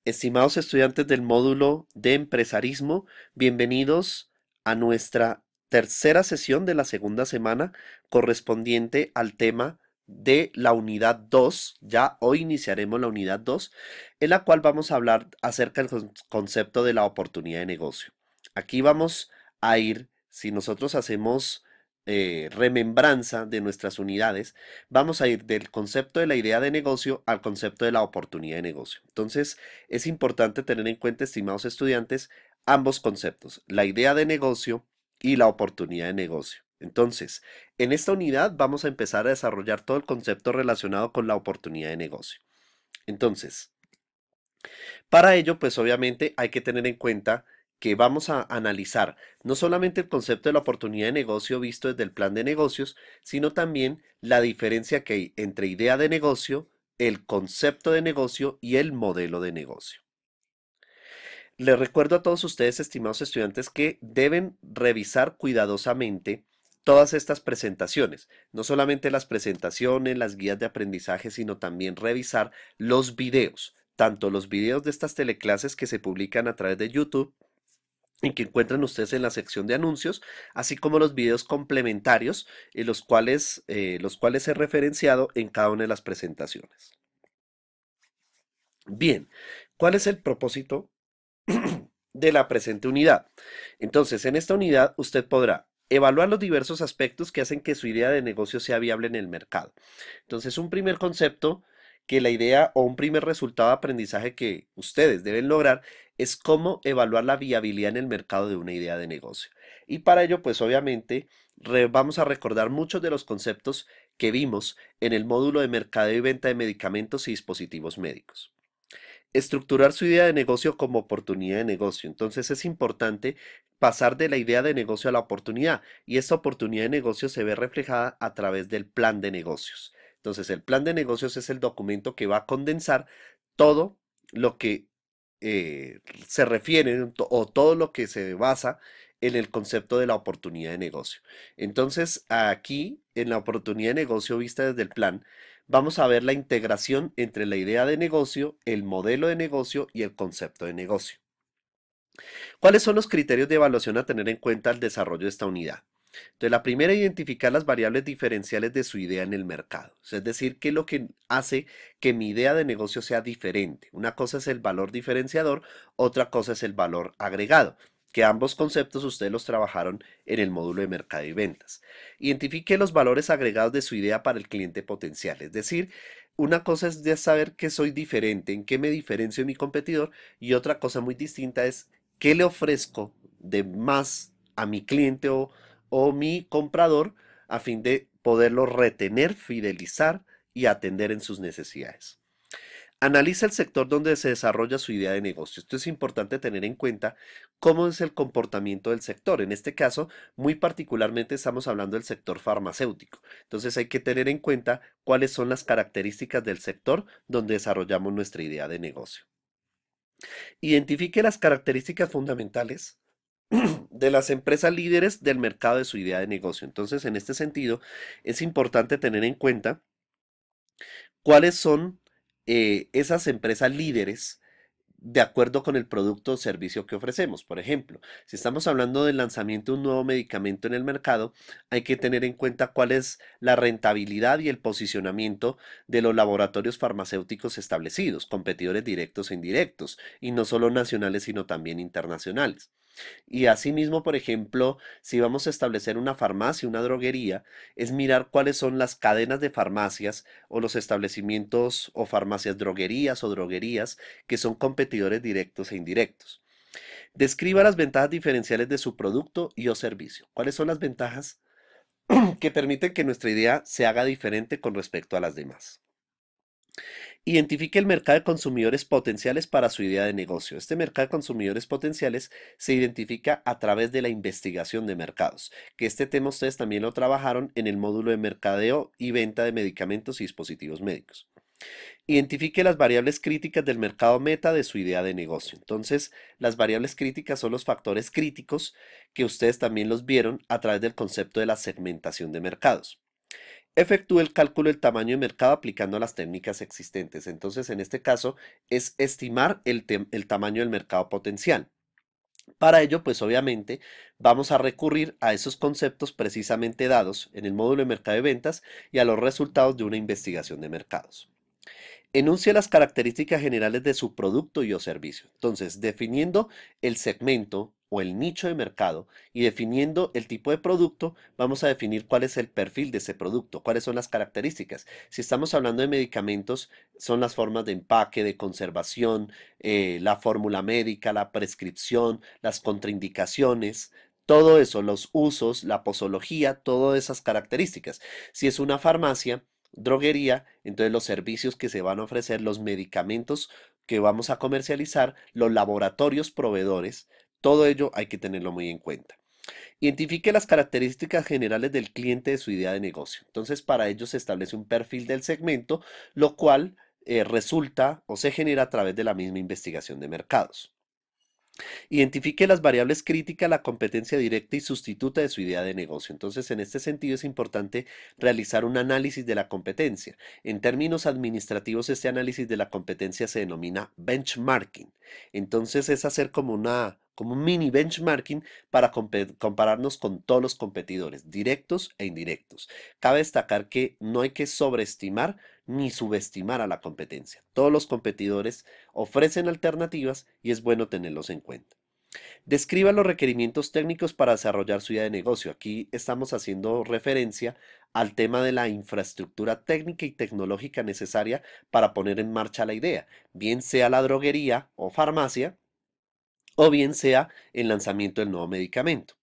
Estimados estudiantes del módulo de empresarismo, bienvenidos a nuestra tercera sesión de la segunda semana correspondiente al tema de la unidad 2. Ya hoy iniciaremos la unidad 2, en la cual vamos a hablar acerca del concepto de la oportunidad de negocio. Aquí vamos a ir, si nosotros hacemos remembranza de nuestras unidades, vamos a ir del concepto de la idea de negocio al concepto de la oportunidad de negocio. Entonces, es importante tener en cuenta, estimados estudiantes, ambos conceptos, la idea de negocio y la oportunidad de negocio. Entonces, en esta unidad vamos a empezar a desarrollar todo el concepto relacionado con la oportunidad de negocio. Entonces, para ello, pues obviamente hay que tener en cuenta que vamos a analizar no solamente el concepto de la oportunidad de negocio visto desde el plan de negocios, sino también la diferencia que hay entre idea de negocio, el concepto de negocio y el modelo de negocio. Les recuerdo a todos ustedes, estimados estudiantes, que deben revisar cuidadosamente todas estas presentaciones, no solamente las presentaciones, las guías de aprendizaje, sino también revisar los videos, tanto los videos de estas teleclases que se publican a través de YouTube y que encuentran ustedes en la sección de anuncios, así como los videos complementarios, los cuales he referenciado en cada una de las presentaciones. Bien, ¿cuál es el propósito de la presente unidad? Entonces, en esta unidad usted podrá evaluar los diversos aspectos que hacen que su idea de negocio sea viable en el mercado. Entonces, un primer concepto que la idea o un primer resultado de aprendizaje que ustedes deben lograr es cómo evaluar la viabilidad en el mercado de una idea de negocio. Y para ello, pues obviamente, vamos a recordar muchos de los conceptos que vimos en el módulo de mercadeo y venta de medicamentos y dispositivos médicos. Estructurar su idea de negocio como oportunidad de negocio. Entonces es importante pasar de la idea de negocio a la oportunidad y esta oportunidad de negocio se ve reflejada a través del plan de negocios. Entonces el plan de negocios es el documento que va a condensar todo lo que se refiere o todo lo que se basa en el concepto de la oportunidad de negocio. Entonces aquí en la oportunidad de negocio vista desde el plan, vamos a ver la integración entre la idea de negocio, el modelo de negocio y el concepto de negocio. ¿Cuáles son los criterios de evaluación a tener en cuenta al desarrollo de esta unidad? Entonces, la primera, identificar las variables diferenciales de su idea en el mercado. Es decir, qué es lo que hace que mi idea de negocio sea diferente. Una cosa es el valor diferenciador, otra cosa es el valor agregado, que ambos conceptos ustedes los trabajaron en el módulo de mercado y ventas. Identifique los valores agregados de su idea para el cliente potencial. Es decir, una cosa es de saber que soy diferente, en qué me diferencio de mi competidor, y otra cosa muy distinta es qué le ofrezco de más a mi cliente o mi comprador a fin de poderlo retener, fidelizar y atender en sus necesidades. Analiza el sector donde se desarrolla su idea de negocio. Esto es importante tener en cuenta cómo es el comportamiento del sector. En este caso, muy particularmente estamos hablando del sector farmacéutico. Entonces hay que tener en cuenta cuáles son las características del sector donde desarrollamos nuestra idea de negocio. Identifique las características fundamentales de las empresas líderes del mercado de su idea de negocio. Entonces, en este sentido, es importante tener en cuenta cuáles son esas empresas líderes de acuerdo con el producto o servicio que ofrecemos. Por ejemplo, si estamos hablando del lanzamiento de un nuevo medicamento en el mercado, hay que tener en cuenta cuál es la rentabilidad y el posicionamiento de los laboratorios farmacéuticos establecidos, competidores directos e indirectos, y no solo nacionales, sino también internacionales. Y asimismo, por ejemplo, si vamos a establecer una farmacia, una droguería, es mirar cuáles son las cadenas de farmacias o los establecimientos o farmacias droguerías o droguerías que son competidores directos e indirectos. Describa las ventajas diferenciales de su producto y o servicio. ¿Cuáles son las ventajas que permiten que nuestra idea se haga diferente con respecto a las demás? Identifique el mercado de consumidores potenciales para su idea de negocio. Este mercado de consumidores potenciales se identifica a través de la investigación de mercados, que este tema ustedes también lo trabajaron en el módulo de mercadeo y venta de medicamentos y dispositivos médicos. Identifique las variables críticas del mercado meta de su idea de negocio. Entonces, las variables críticas son los factores críticos que ustedes también los vieron a través del concepto de la segmentación de mercados. efectúe el cálculo del tamaño de mercado aplicando las técnicas existentes. Entonces, en este caso, es estimar el tamaño del mercado potencial. Para ello, pues obviamente vamos a recurrir a esos conceptos precisamente dados en el módulo de mercado de ventas y a los resultados de una investigación de mercados. Enuncia las características generales de su producto y o servicio. Entonces, definiendo el segmento o el nicho de mercado y definiendo el tipo de producto, vamos a definir cuál es el perfil de ese producto, cuáles son las características. Si estamos hablando de medicamentos, son las formas de empaque, de conservación, la fórmula médica, la prescripción, las contraindicaciones. Todo eso, los usos, la posología, todas esas características. Si es una farmacia, droguería, entonces los servicios que se van a ofrecer, los medicamentos que vamos a comercializar, los laboratorios proveedores, todo ello hay que tenerlo muy en cuenta. Identifique las características generales del cliente de su idea de negocio. Entonces, para ello se establece un perfil del segmento, lo cual resulta o se genera a través de la misma investigación de mercados. Identifique las variables críticas a la competencia directa y sustituta de su idea de negocio. Entonces, en este sentido es importante realizar un análisis de la competencia. En términos administrativos, este análisis de la competencia se denomina benchmarking. Entonces, es hacer como un mini benchmarking para compararnos con todos los competidores, directos e indirectos. Cabe destacar que no hay que sobreestimar ni subestimar a la competencia. Todos los competidores ofrecen alternativas y es bueno tenerlos en cuenta. Describa los requerimientos técnicos para desarrollar su idea de negocio. Aquí estamos haciendo referencia al tema de la infraestructura técnica y tecnológica necesaria para poner en marcha la idea, bien sea la droguería o farmacia, o bien sea el lanzamiento del nuevo medicamento.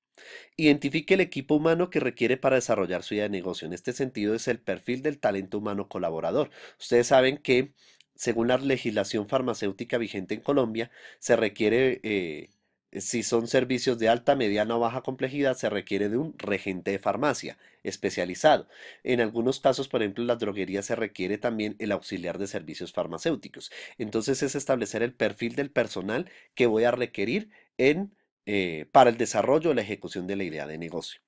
Identifique el equipo humano que requiere para desarrollar su idea de negocio. En este sentido es el perfil del talento humano colaborador. Ustedes saben que según la legislación farmacéutica vigente en Colombia, se requiere, si son servicios de alta, mediana o baja complejidad, se requiere de un regente de farmacia especializado. En algunos casos, por ejemplo, en las droguerías se requiere también el auxiliar de servicios farmacéuticos. Entonces es establecer el perfil del personal que voy a requerir para el desarrollo o la ejecución de la idea de negocio.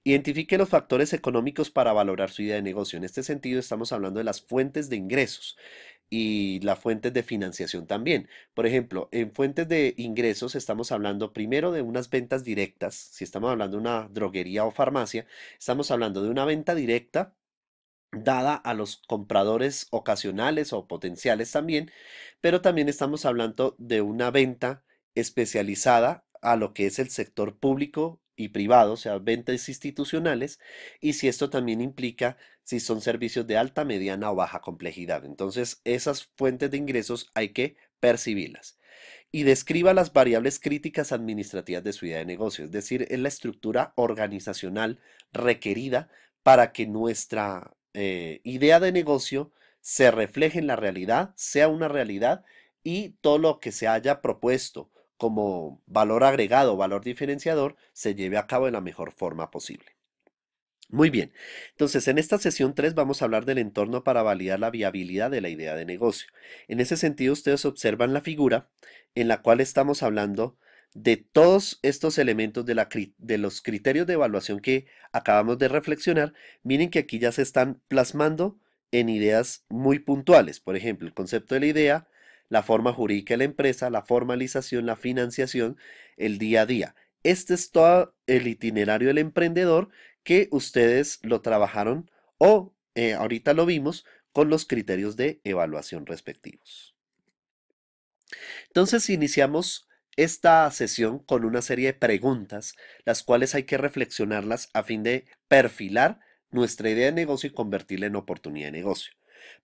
Identifique los factores económicos para valorar su idea de negocio. En este sentido, estamos hablando de las fuentes de ingresos y las fuentes de financiación también. Por ejemplo, en fuentes de ingresos estamos hablando primero de unas ventas directas. Si estamos hablando de una droguería o farmacia, estamos hablando de una venta directa dada a los compradores ocasionales o potenciales también, pero también estamos hablando de una venta especializada a lo que es el sector público y privado, o sea, ventas institucionales, y si esto también implica si son servicios de alta, mediana o baja complejidad. Entonces, esas fuentes de ingresos hay que percibirlas. Y describa las variables críticas administrativas de su idea de negocio, es decir, es la estructura organizacional requerida para que nuestra idea de negocio se refleje en la realidad, sea una realidad y todo lo que se haya propuesto como valor agregado, valor diferenciador, se lleve a cabo de la mejor forma posible. Muy bien, entonces en esta sesión 3 vamos a hablar del entorno para validar la viabilidad de la idea de negocio. En ese sentido, ustedes observan la figura en la cual estamos hablando de todos estos elementos de los criterios de evaluación que acabamos de reflexionar. Miren que aquí ya se están plasmando en ideas muy puntuales. Por ejemplo, el concepto de la idea, la forma jurídica de la empresa, la formalización, la financiación, el día a día. Este es todo el itinerario del emprendedor que ustedes lo trabajaron o ahorita lo vimos con los criterios de evaluación respectivos. Entonces iniciamos esta sesión con una serie de preguntas, las cuales hay que reflexionarlas a fin de perfilar nuestra idea de negocio y convertirla en oportunidad de negocio.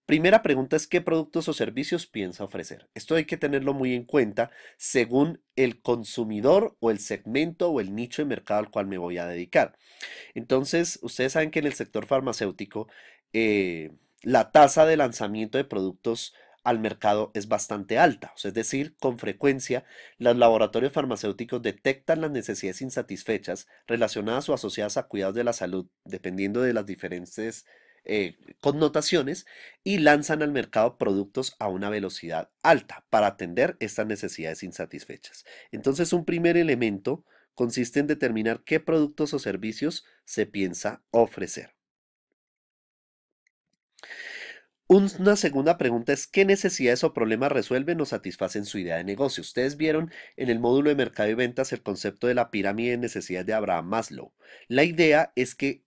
Primera pregunta es ¿qué productos o servicios piensa ofrecer? Esto hay que tenerlo muy en cuenta según el consumidor o el segmento o el nicho de mercado al cual me voy a dedicar. Entonces, ustedes saben que en el sector farmacéutico la tasa de lanzamiento de productos al mercado es bastante alta. O sea, es decir, con frecuencia los laboratorios farmacéuticos detectan las necesidades insatisfechas relacionadas o asociadas a cuidados de la salud, dependiendo de las diferentes connotaciones, y lanzan al mercado productos a una velocidad alta para atender estas necesidades insatisfechas. Entonces, un primer elemento consiste en determinar qué productos o servicios se piensa ofrecer. Una segunda pregunta es, ¿qué necesidades o problemas resuelven o satisfacen su idea de negocio? Ustedes vieron en el módulo de mercado y ventas el concepto de la pirámide de necesidades de Abraham Maslow. La idea es que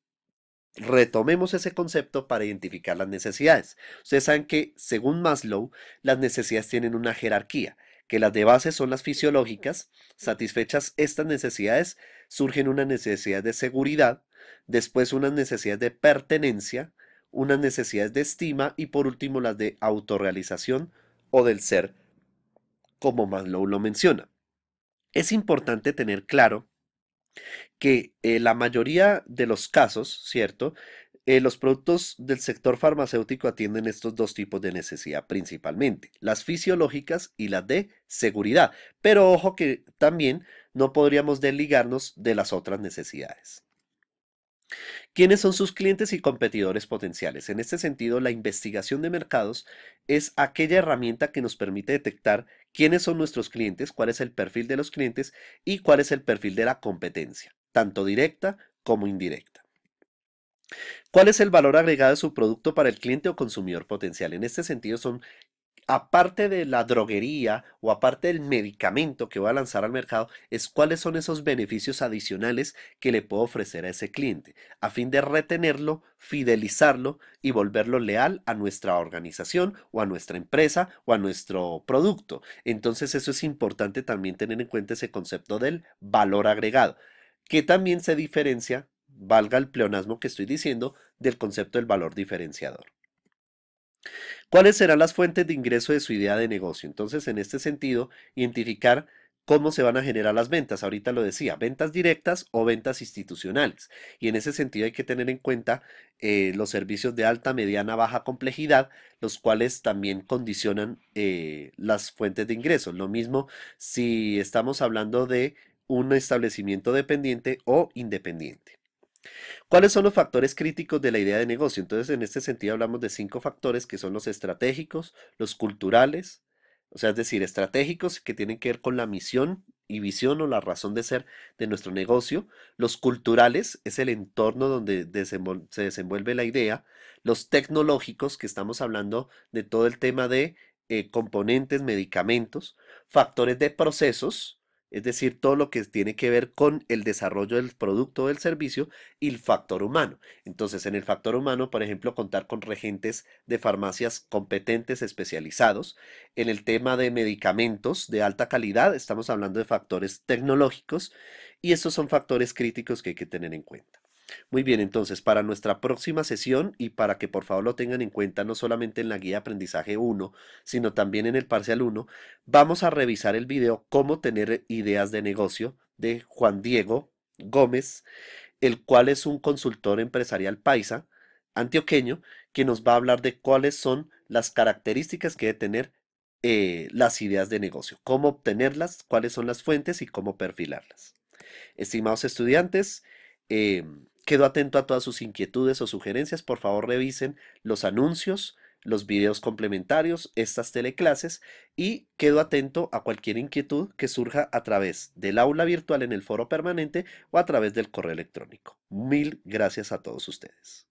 retomemos ese concepto para identificar las necesidades. Ustedes saben que, según Maslow, las necesidades tienen una jerarquía, que las de base son las fisiológicas. Satisfechas estas necesidades, surgen unas necesidades de seguridad, después unas necesidades de pertenencia, unas necesidades de estima y por último las de autorrealización o del ser, como Maslow lo menciona. Es importante tener claro que la mayoría de los casos, ¿cierto? Los productos del sector farmacéutico atienden estos dos tipos de necesidad principalmente, las fisiológicas y las de seguridad. Pero ojo que también no podríamos desligarnos de las otras necesidades. ¿Quiénes son sus clientes y competidores potenciales? En este sentido, la investigación de mercados es aquella herramienta que nos permite detectar quiénes son nuestros clientes, cuál es el perfil de los clientes y cuál es el perfil de la competencia, tanto directa como indirecta. ¿Cuál es el valor agregado de su producto para el cliente o consumidor potencial? En este sentido, son aparte de la droguería o aparte del medicamento que voy a lanzar al mercado, es cuáles son esos beneficios adicionales que le puedo ofrecer a ese cliente, a fin de retenerlo, fidelizarlo y volverlo leal a nuestra organización o a nuestra empresa o a nuestro producto. Entonces eso es importante también tener en cuenta ese concepto del valor agregado, que también se diferencia, valga el pleonasmo que estoy diciendo, del concepto del valor diferenciador. ¿Cuáles serán las fuentes de ingreso de su idea de negocio? Entonces, en este sentido, identificar cómo se van a generar las ventas. Ahorita lo decía, ventas directas o ventas institucionales. Y en ese sentido hay que tener en cuenta los servicios de alta, mediana, baja complejidad, los cuales también condicionan las fuentes de ingresos. Lo mismo si estamos hablando de un establecimiento dependiente o independiente. ¿Cuáles son los factores críticos de la idea de negocio? Entonces, en este sentido hablamos de 5 factores que son los estratégicos, los culturales, o sea, es decir, estratégicos que tienen que ver con la misión y visión o la razón de ser de nuestro negocio. Los culturales es el entorno donde se desenvuelve la idea. Los tecnológicos, que estamos hablando de todo el tema de componentes, medicamentos, factores de procesos, es decir, todo lo que tiene que ver con el desarrollo del producto o del servicio y el factor humano. Entonces, en el factor humano, por ejemplo, contar con regentes de farmacias competentes, especializados. En el tema de medicamentos de alta calidad, estamos hablando de factores tecnológicos y estos son factores críticos que hay que tener en cuenta. Muy bien, entonces para nuestra próxima sesión y para que por favor lo tengan en cuenta no solamente en la guía de aprendizaje 1, sino también en el parcial 1, vamos a revisar el video Cómo tener ideas de negocio de Juan Diego Gómez, el cual es un consultor empresarial paisa, antioqueño, que nos va a hablar de cuáles son las características que debe tener las ideas de negocio, cómo obtenerlas, cuáles son las fuentes y cómo perfilarlas. Estimados estudiantes, quedo atento a todas sus inquietudes o sugerencias. Por favor, revisen los anuncios, los videos complementarios, estas teleclases y quedo atento a cualquier inquietud que surja a través del aula virtual en el foro permanente o a través del correo electrónico. Mil gracias a todos ustedes.